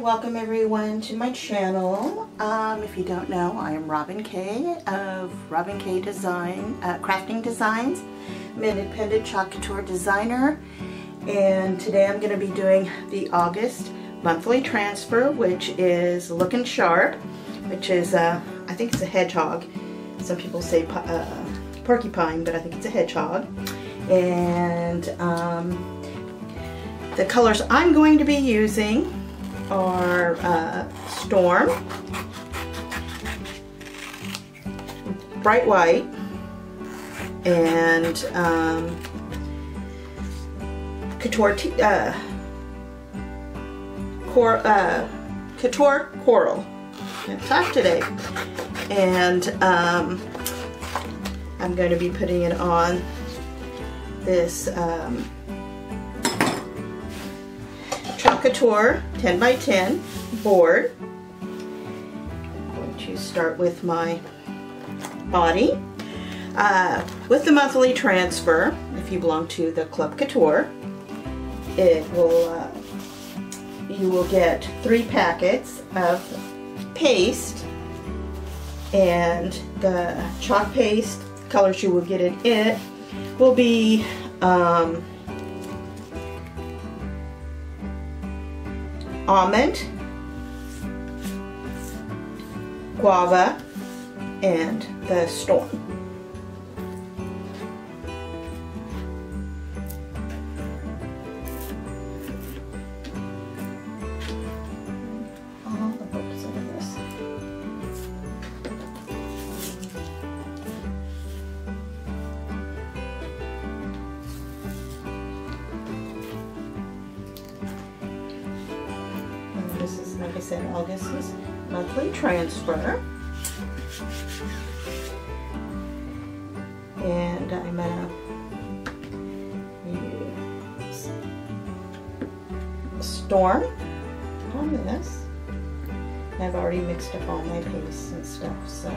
welcome everyone to my channel. If you don't know, I am Robin K of Robin K Design, Crafting Designs. I'm an independent chalk couture designer, and today I'm going to be doing the August monthly transfer, which is Lookin' Sharp, which is, I think it's a hedgehog. Some people say porcupine, but I think it's a hedgehog. And the colors I'm going to be using are Storm, Bright White, and Couture Coral. It's tough today. And I'm going to be putting it on this Chalk Couture 10 by 10 board. I'm going to start with my body. With the monthly transfer, if you belong to the Club Couture, it will you will get 3 packets of paste, and the chalk paste colors you will get in it will be almond, guava, and the Storm. All the books over this. This is, like I said, August's monthly transfer. And I'm going to use Storm on this. I've already mixed up all my pastes and stuff, so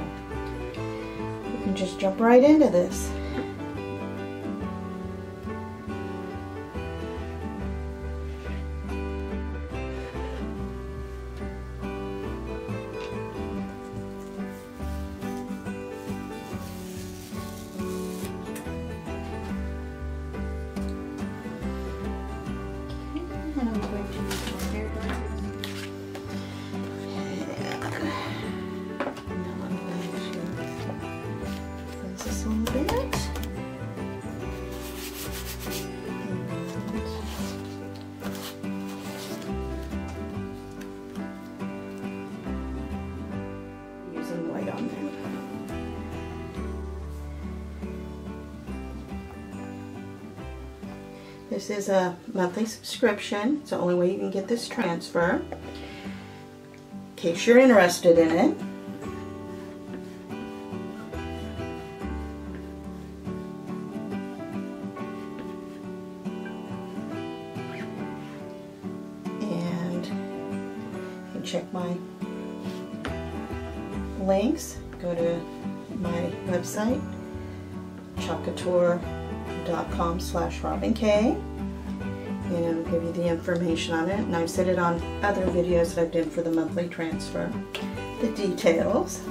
you can just jump right into this. And I'm going to use my hair dryer. And now I'm going to fuzz this a little bit. And using white on there. This is a monthly subscription. It's the only way you can get this transfer, in case you're interested in it. And you can check my links. Go to my website, chalkcouture.com/RobinK, and it'll give you the information on it. And I've said it on other videos that I've done for the monthly transfer, the details.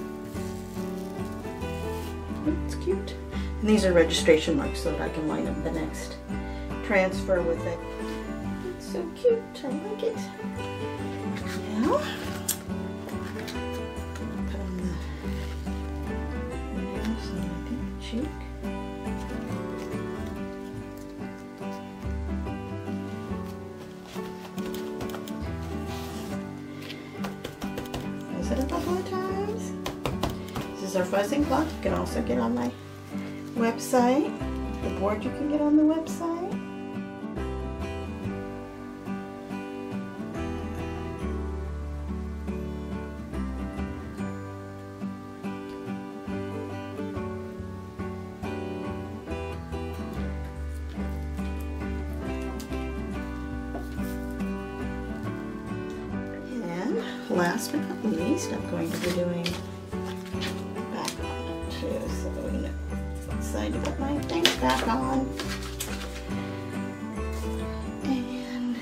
It's cute. And these are registration marks so that I can line up the next transfer with it. It's so cute. I like it. Now, put on the nose and I think the cheek. It a couple of times. This is our fuzzing cloth. You can also get on my website. The board you can get on the website. Last but not least, I'm going to be doing back on it too, so you know, excited to put my things back on. And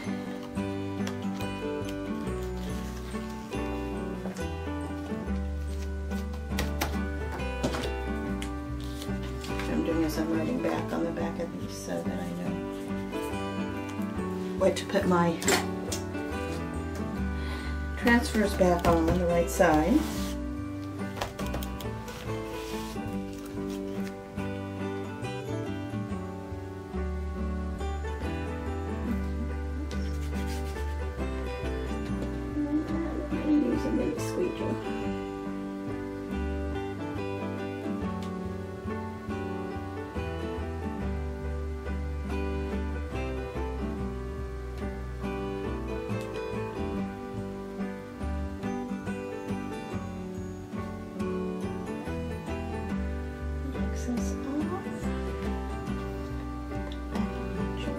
at least so that I know where to put my transfers back on the right side. Use a mini squeegee.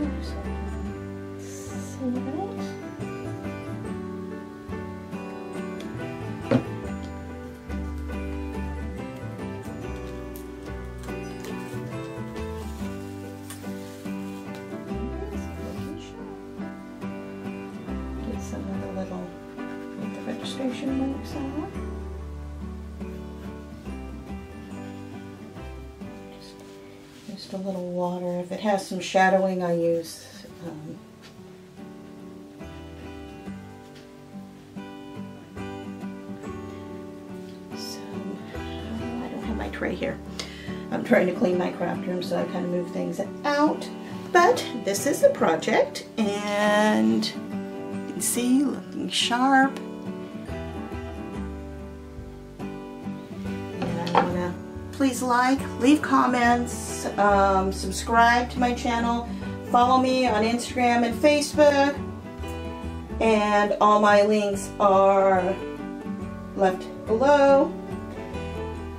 This off. See that? Get some of the little, get the registration marks out. Just a little water. If it has some shadowing, I use I don't have my tray here. I'm trying to clean my craft room, so I kind of move things out. But this is the project, and you can see looking sharp. Please like, leave comments, subscribe to my channel, follow me on Instagram and Facebook, and all my links are left below.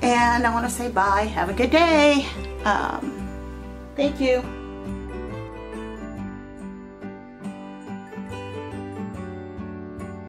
And I want to say bye, have a good day. Thank you.